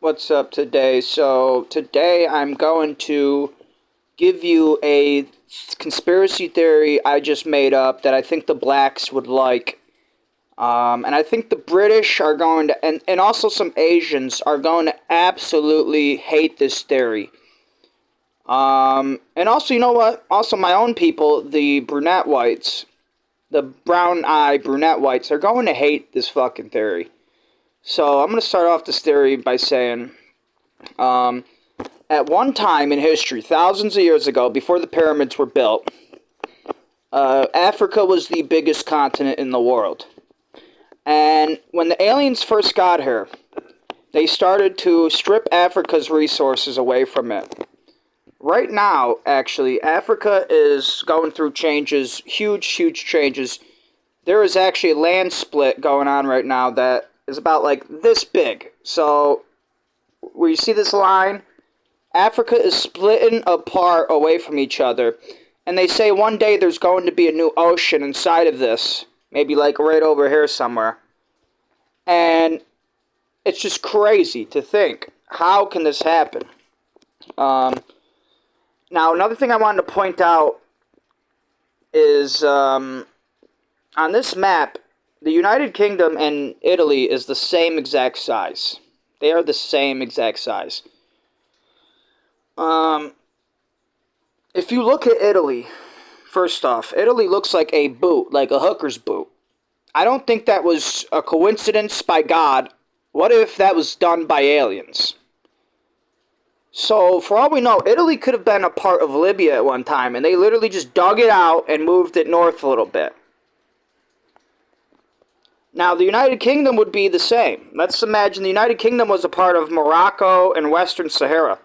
What's up today? So, today I'm going to give you a conspiracy theory I just made up that I think the blacks would like. And I think the British are going to, and also some Asians are going to absolutely hate this theory. And also, you know what? Also, my own people, the brunette whites, the brown eye brunette whites, are going to hate this fucking theory. So, I'm going to start off this theory by saying. Um, at one time in history, thousands of years ago, before the pyramids were built, Africa was the biggest continent in the world. And when the aliens first got here, they started to strip Africa's resources away from it. Right now, actually, Africa is going through changes, huge changes. There is actually a land split going on right now that is about like this big. So, where you see this line, Africa is splitting apart away from each other. And they say one day there's going to be a new ocean inside of this. Maybe like right over here somewhere. And it's just crazy to think. How can this happen? Now, another thing I wanted to point out is on this map, the United Kingdom and Italy is the same exact size. They are the same exact size. If you look at Italy, first off, Italy looks like a boot, like a hooker's boot. I don't think that was a coincidence by God. What if that was done by aliens? So, for all we know, Italy could have been a part of Libya at one time, and they literally just dug it out and moved it north a little bit. Now, the United Kingdom would be the same. Let's imagine the United Kingdom was a part of Morocco and Western Sahara.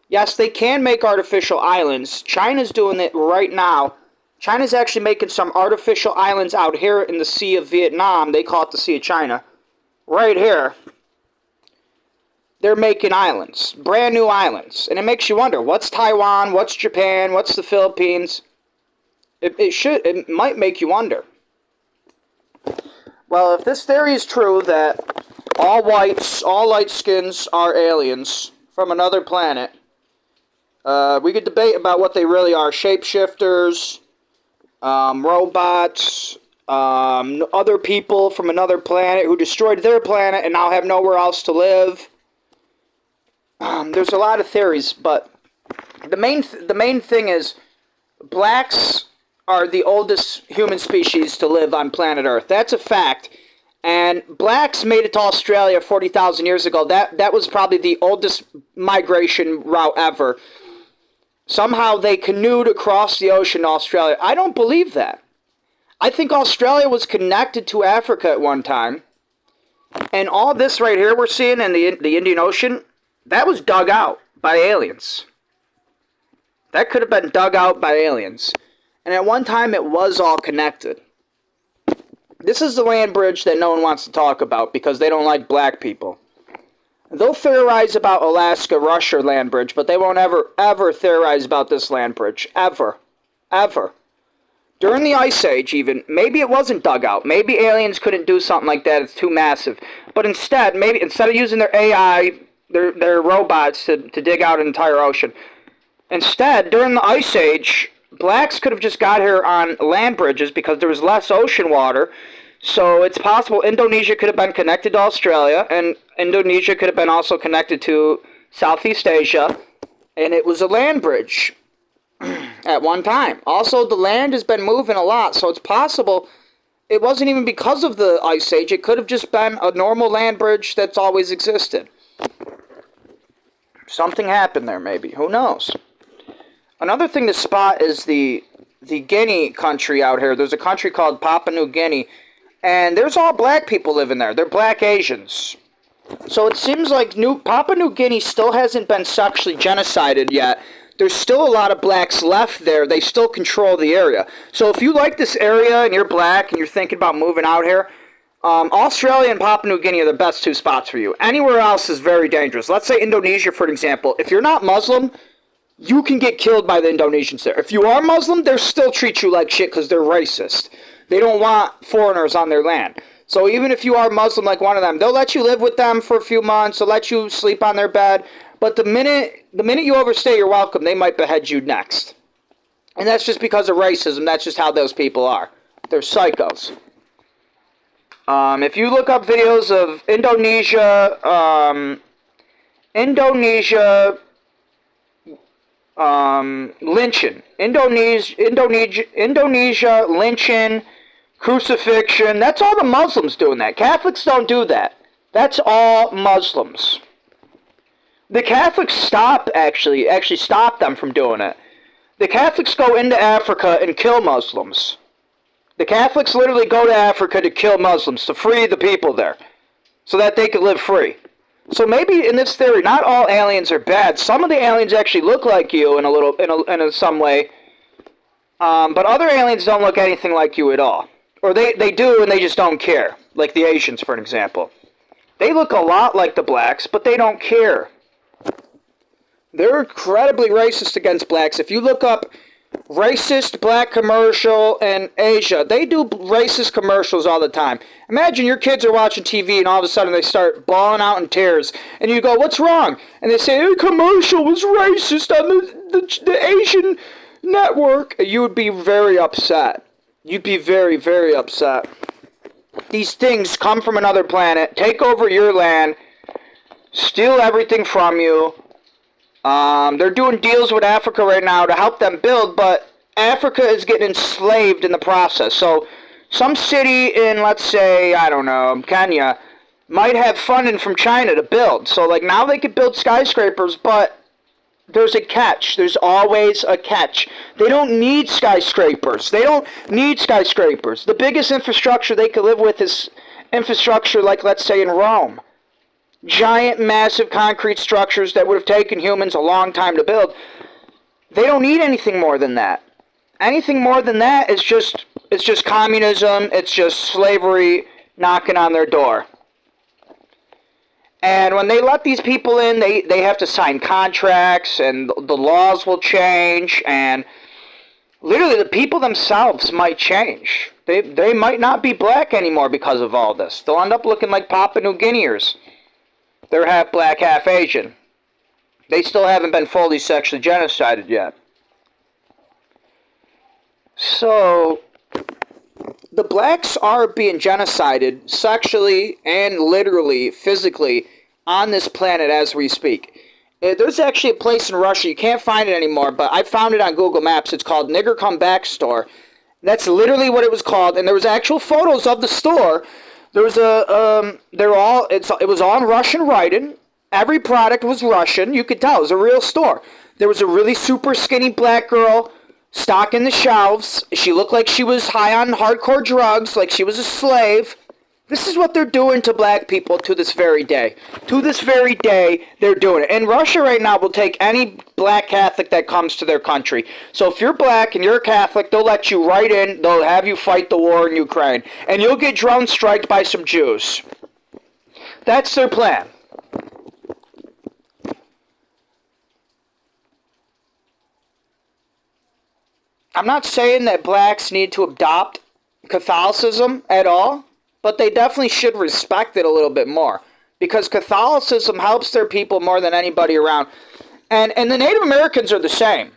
Yes, they can make artificial islands. China's doing it right now. China's actually making some artificial islands out here in the Sea of Vietnam. They call it the Sea of China. Right here. They're making islands. Brand new islands. And it makes you wonder, what's Taiwan? What's Japan? What's the Philippines? It might make you wonder. Well, if this theory is true that all whites, all light skins are aliens from another planet, we could debate about what they really are. Shapeshifters, robots, other people from another planet who destroyed their planet and now have nowhere else to live. There's a lot of theories, but the main thing is blacks are the oldest human species to live on planet Earth. That's a fact. And blacks made it to Australia 40,000 years ago. That was probably the oldest migration route ever. Somehow they canoed across the ocean to Australia. I don't believe that. I think Australia was connected to Africa at one time. And all this right here we're seeing in the Indian Ocean, that was dug out by aliens. That could have been dug out by aliens. And at one time it was all connected. This is the land bridge that no one wants to talk about because they don't like black people. They'll theorize about Alaska-Russia land bridge, but they won't ever theorize about this land bridge. Ever. During the Ice Age, even, maybe it wasn't dug out. Maybe aliens couldn't do something like that. It's too massive. But instead of using their AI, their robots to dig out an entire ocean, instead, during the Ice Age, blacks could have just got here on land bridges because there was less ocean water. So it's possible Indonesia could have been connected to Australia, and Indonesia could have been also connected to Southeast Asia, and it was a land bridge at one time. Also, the land has been moving a lot, so it's possible it wasn't even because of the Ice Age. It could have just been a normal land bridge that's always existed. Something happened there, maybe. Who knows? Another thing to spot is the Guinea country out here. There's a country called Papua New Guinea, and there's all black people living there. They're black Asians. So it seems like Papua New Guinea still hasn't been sexually genocided yet. There's still a lot of blacks left there. They still control the area. So if you like this area and you're black and you're thinking about moving out here, Australia and Papua New Guinea are the best two spots for you. Anywhere else is very dangerous. Let's say Indonesia, for example. If you're not Muslim, you can get killed by the Indonesians there. If you are Muslim, they'll still treat you like shit because they're racist. They don't want foreigners on their land. So even if you are Muslim like one of them, they'll let you live with them for a few months. They'll let you sleep on their bed. But the minute you overstay your welcome, they might behead you next. And that's just because of racism. That's just how those people are. They're psychos. If you look up videos of Indonesia lynching, Indonesia lynching, crucifixion, that's all the Muslims doing that. Catholics don't do that. That's all Muslims. The Catholics actually stop them from doing it. The Catholics go into Africa and kill Muslims. The Catholics literally go to Africa to kill Muslims, to free the people there, so that they could live free. So maybe in this theory, not all aliens are bad. Some of the aliens actually look like you in some way, but other aliens don't look anything like you at all. Or they do and they just don't care. Like the Asians, for an example. They look a lot like the blacks, but they don't care. They're incredibly racist against blacks. If you look up racist black commercial in Asia, they do racist commercials all the time. Imagine your kids are watching TV and all of a sudden they start bawling out in tears. And you go, what's wrong? And they say, the commercial was racist on the Asian network. You would be very upset. You'd be very, very upset. These things come from another planet, take over your land, steal everything from you. They're doing deals with Africa right now to help them build, but Africa is getting enslaved in the process. So some city in, let's say, I don't know, Kenya, might have funding from China to build. So like now they could build skyscrapers, but there's a catch. There's always a catch. They don't need skyscrapers. The biggest infrastructure they could live with is infrastructure like, let's say, in Rome. Giant, massive concrete structures that would have taken humans a long time to build. They don't need anything more than that. Anything more than that is just communism. It's just slavery knocking on their door. And when they let these people in, they have to sign contracts, and the laws will change, and literally the people themselves might change. They might not be black anymore because of all this. They'll end up looking like Papua New Guineans. They're half black, half Asian. They still haven't been fully sexually genocided yet. So the blacks are being genocided sexually and literally, physically, on this planet as we speak. There's actually a place in Russia, you can't find it anymore, but I found it on Google Maps. It's called Nigger Come Back Store. That's literally what it was called, and there was actual photos of the store. There was it was all in Russian writing. Every product was Russian. You could tell it was a real store. There was a really super skinny black girl stocking the shelves. She looked like she was high on hardcore drugs, like she was a slave. This is what they're doing to black people to this very day. To this very day, they're doing it. And Russia right now will take any black Catholic that comes to their country. So if you're black and you're a Catholic, they'll let you right in. They'll have you fight the war in Ukraine. And you'll get drone striked by some Jews. That's their plan. I'm not saying that blacks need to adopt Catholicism at all, but they definitely should respect it a little bit more, because Catholicism helps their people more than anybody around. And the Native Americans are the same.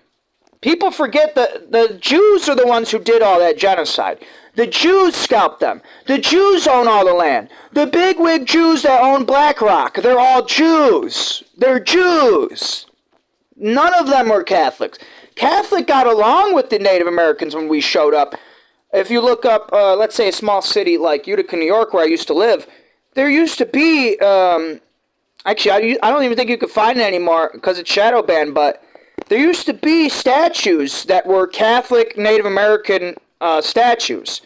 People forget that the Jews are the ones who did all that genocide. The Jews scalped them. The Jews own all the land. The bigwig Jews that own BlackRock, they're all Jews. They're Jews. None of them were Catholics. Catholic got along with the Native Americans when we showed up. If you look up, let's say, a small city like Utica, New York, where I used to live, there used to be, actually, I don't even think you could find it anymore because it's shadow banned, but there used to be statues that were Catholic Native American statues.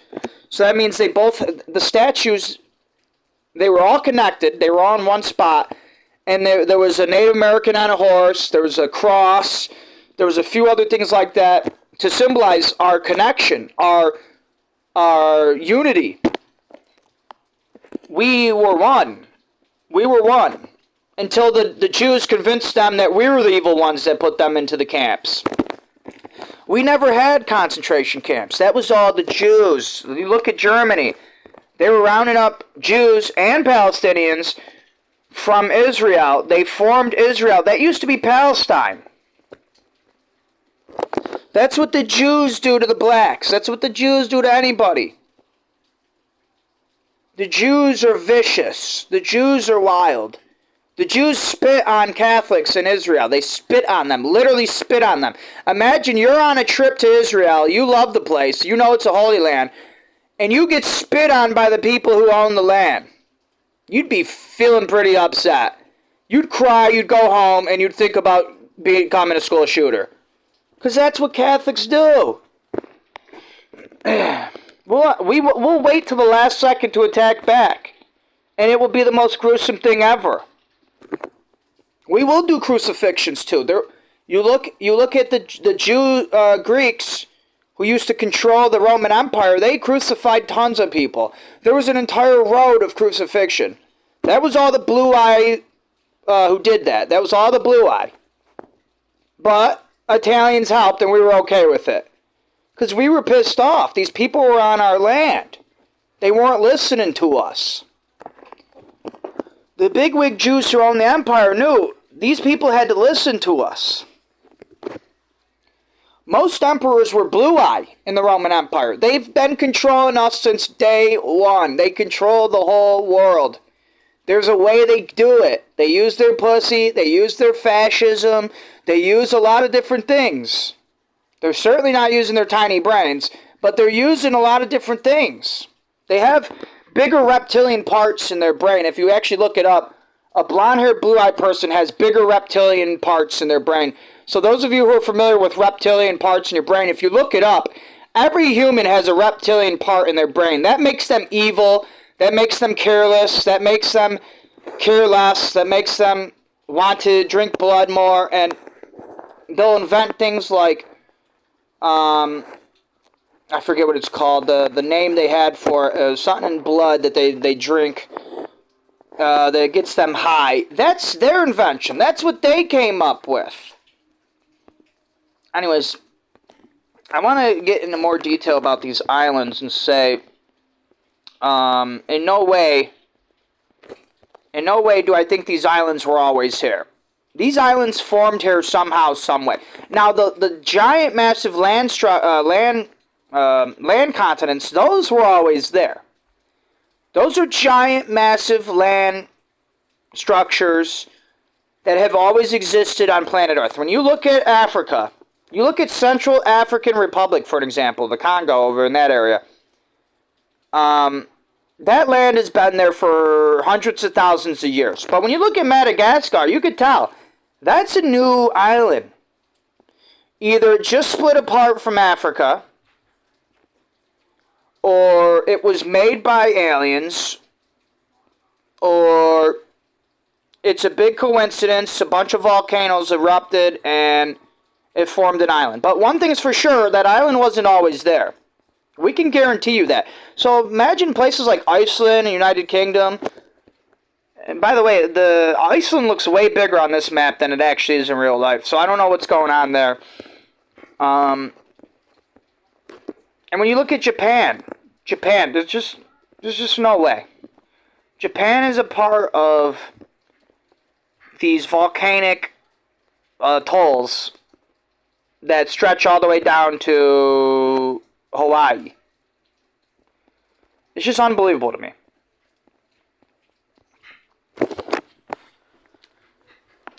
So that means the statues, they were all connected, they were all in one spot, and there was a Native American on a horse, there was a cross, there was a few other things like that to symbolize our connection, our unity. We were one. We were one. Until the Jews convinced them that we were the evil ones that put them into the camps. We never had concentration camps. That was all the Jews. You look at Germany. They were rounding up Jews and Palestinians from Israel. They formed Israel. That used to be Palestine. That's what the Jews do to the blacks. That's what the Jews do to anybody. The Jews are vicious. The Jews are wild. The Jews spit on Catholics in Israel. They spit on them. Literally spit on them. Imagine you're on a trip to Israel. You love the place. You know it's a holy land. And you get spit on by the people who own the land. You'd be feeling pretty upset. You'd cry, you'd go home, and you'd think about becoming a school shooter. Because that's what Catholics do. We'll wait till the last second to attack back. And it will be the most gruesome thing ever. We will do crucifixions too. You look at the Jew Greeks who used to control the Roman Empire. They crucified tons of people. There was an entire road of crucifixion. That was all the blue eye who did that. That was all the blue eye. But Italians helped, and we were okay with it. Because we were pissed off. These people were on our land. They weren't listening to us. The bigwig Jews who owned the empire knew these people had to listen to us. Most emperors were blue-eyed in the Roman Empire. They've been controlling us since day one. They control the whole world. There's a way they do it. They use their pussy. They use their fascism. They use a lot of different things. They're certainly not using their tiny brains, but they're using a lot of different things. They have bigger reptilian parts in their brain. If you actually look it up, a blonde-haired, blue-eyed person has bigger reptilian parts in their brain. So those of you who are familiar with reptilian parts in your brain, if you look it up, every human has a reptilian part in their brain. That makes them evil. That makes them careless. That makes them careless. That makes them want to drink blood more. And they'll invent things like, I forget what it's called. The name they had for it was something in blood that they drink that gets them high. That's their invention. That's what they came up with. Anyways, I want to get into more detail about these islands and say, in no way do I think these islands were always here. These islands formed here somehow, some way. Now, the giant, massive land continents, those were always there. Those are giant, massive land structures that have always existed on planet Earth. When you look at Africa, you look at Central African Republic, for an example, the Congo over in that area. That land has been there for hundreds of thousands of years. But when you look at Madagascar, you could tell that's a new island. Either it just split apart from Africa, or it was made by aliens, or it's a big coincidence, a bunch of volcanoes erupted and it formed an island. But one thing is for sure, that island wasn't always there. We can guarantee you that. So imagine places like Iceland and United Kingdom. And by the way, the Iceland looks way bigger on this map than it actually is in real life. So I don't know what's going on there. And when you look at Japan, there's just no way. Japan is a part of these volcanic atolls that stretch all the way down to Hawaii. It's just unbelievable to me.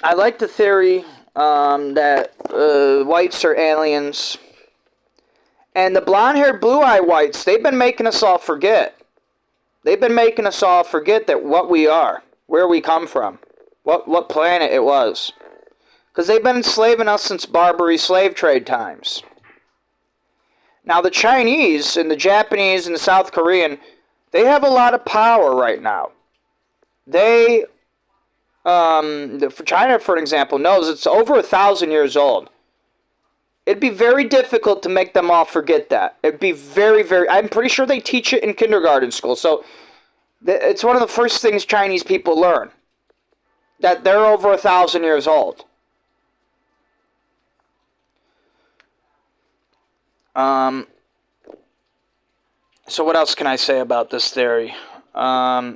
I like the theory that whites are aliens. And the blonde-haired, blue-eyed whites, they've been making us all forget. They've been making us all forget that what we are, where we come from, what planet it was. Because they've been enslaving us since Barbary slave trade times. Now the Chinese and the Japanese and the South Korean, they have a lot of power right now. They, for China, for an example, knows it's over 1,000 years old. It'd be very difficult to make them all forget that. It'd be very, very... I'm pretty sure they teach it in kindergarten school. So it's one of the first things Chinese people learn. That they're over 1,000 years old. So what else can I say about this theory? I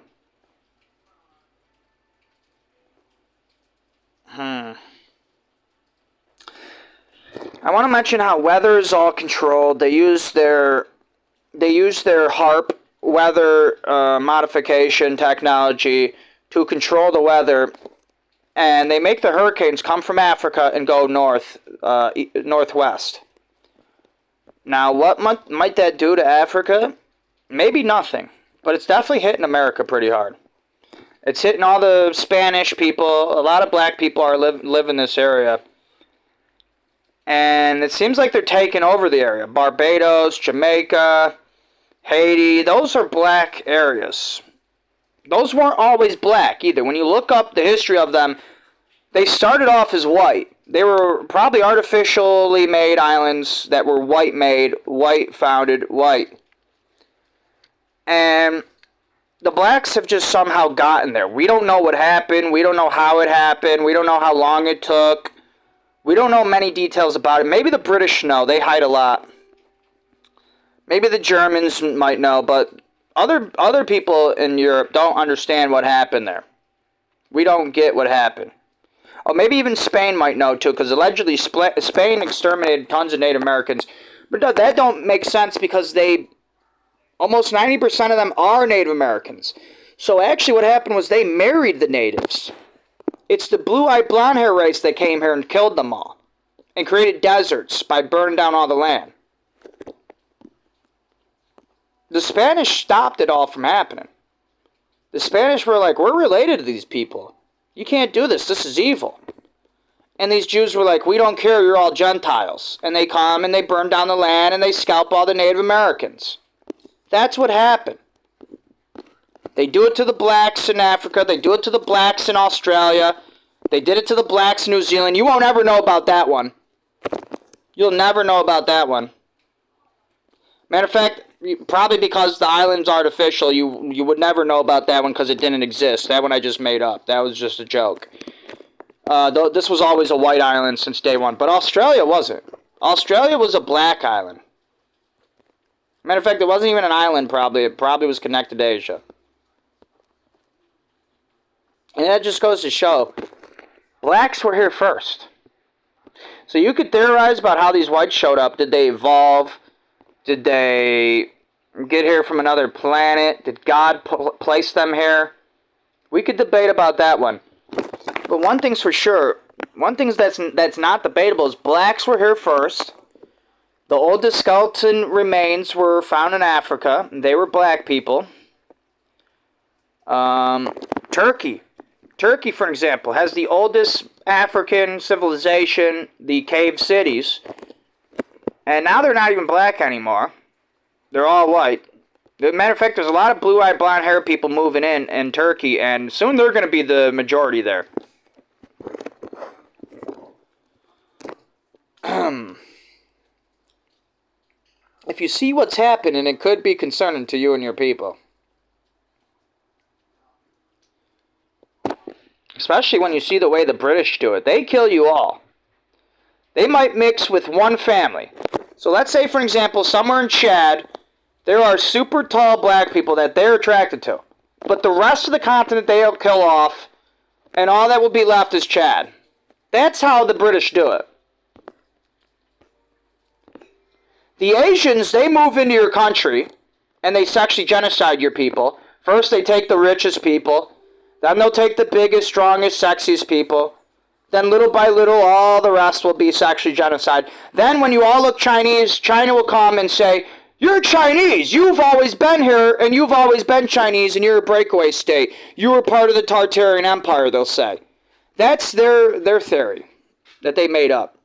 want to mention how weather is all controlled. They use their HARP weather modification technology to control the weather, and they make the hurricanes come from Africa and go northwest. Now, what might that do to Africa? Maybe nothing, but it's definitely hitting America pretty hard. It's hitting all the Spanish people. A lot of black people live in this area. And it seems like they're taking over the area. Barbados, Jamaica, Haiti, those are black areas. Those weren't always black either. When you look up the history of them, they started off as white. They were probably artificially made islands that were white made, white founded, white. And the blacks have just somehow gotten there. We don't know what happened. We don't know how it happened. We don't know how long it took. We don't know many details about it. Maybe the British know. They hide a lot. Maybe the Germans might know, but other people in Europe don't understand what happened there. We don't get what happened. Oh, maybe even Spain might know too, because allegedly Spain exterminated tons of Native Americans. But that don't make sense because almost 90% of them are Native Americans. So actually what happened was they married the natives. It's the blue-eyed blonde hair race that came here and killed them all. And created deserts by burning down all the land. The Spanish stopped it all from happening. The Spanish were like, we're related to these people. You can't do this. This is evil. And these Jews were like, we don't care. You're all Gentiles. And they come and they burn down the land and they scalp all the Native Americans. That's what happened. They do it to the blacks in Africa. They do it to the blacks in Australia. They did it to the blacks in New Zealand. You won't ever know about that one. You'll never know about that one. Matter of fact, probably because the island's artificial, you would never know about that one because it didn't exist. That one I just made up. That was just a joke. This was always a white island since day one. But Australia wasn't. Australia was a black island. Matter of fact, it wasn't even an island probably. It probably was connected to Asia. And that just goes to show, blacks were here first. So you could theorize about how these whites showed up. Did they evolve? Did they get here from another planet? Did God place them here? We could debate about that one. But one thing's for sure, one thing that's not debatable is blacks were here first. The oldest skeleton remains were found in Africa. They were black people. Turkey, for example, has the oldest African civilization, the cave cities. And now they're not even black anymore. They're all white. As a matter of fact, there's a lot of blue-eyed, blonde-haired people moving in Turkey, and soon they're going to be the majority there. If you see what's happening, it could be concerning to you and your people. Especially when you see the way the British do it. They kill you all. They might mix with one family. So let's say, for example, somewhere in Chad, there are super tall black people that they're attracted to. But the rest of the continent they'll kill off, and all that will be left is Chad. That's how the British do it. The Asians, they move into your country, and they sexually genocide your people. First, they take the richest people. Then they'll take the biggest, strongest, sexiest people. Then little by little, all the rest will be sexually genocide. Then when you all look Chinese, China will come and say, you're Chinese. You've always been here, and you've always been Chinese, and you're a breakaway state. You were part of the Tartarian Empire, they'll say. That's their theory that they made up.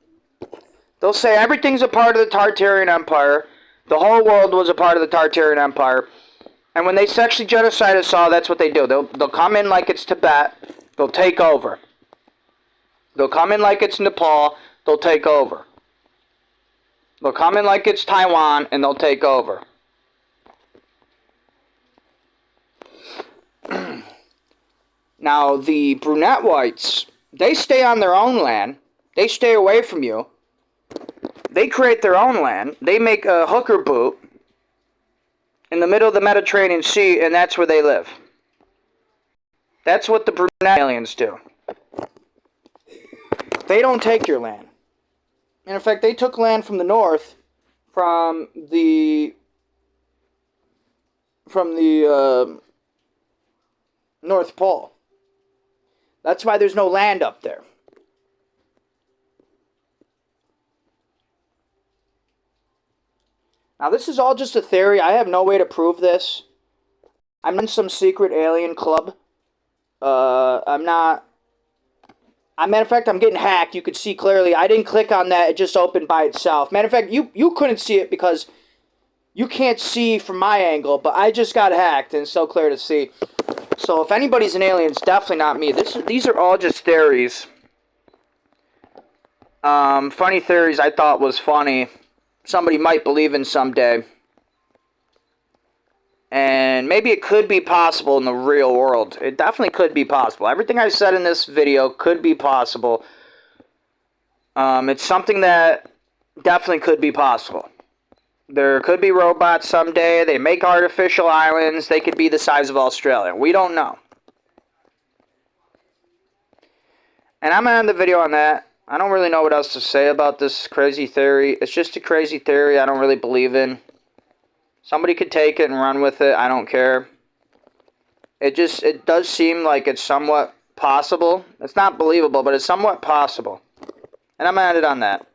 They'll say everything's a part of the Tartarian Empire. The whole world was a part of the Tartarian Empire. And when they sexually genocide us all, that's what they do. They'll come in like it's Tibet. They'll take over. They'll come in like it's Nepal. They'll take over. They'll come in like it's Taiwan, and they'll take over. Now, the brunette whites, they stay on their own land. They stay away from you. They create their own land. They make a hooker boot. in the middle of the Mediterranean Sea, and that's where they live. That's what the Brunei aliens do. They don't take your land. And in fact, they took land from the north, from the North Pole. That's why there's no land up there. Now, this is all just a theory. I have no way to prove this. I'm in some secret alien club. I'm not... Matter of fact, I'm getting hacked. You could see clearly. I didn't click on that. It just opened by itself. Matter of fact, you couldn't see it because you can't see from my angle, but I just got hacked and it's so clear to see. So if anybody's an alien, it's definitely not me. These are all just theories. Funny theories I thought was funny. Somebody might believe in someday. And maybe it could be possible in the real world. It definitely could be possible. Everything I said in this video could be possible. It's something that definitely could be possible. There could be robots someday. They make artificial islands. They could be the size of Australia. We don't know. And I'm going to end the video on that. I don't really know what else to say about this crazy theory. It's just a crazy theory I don't really believe in. Somebody could take it and run with it. I don't care. It does seem like it's somewhat possible. It's not believable, but it's somewhat possible. And I'm going to end it on that.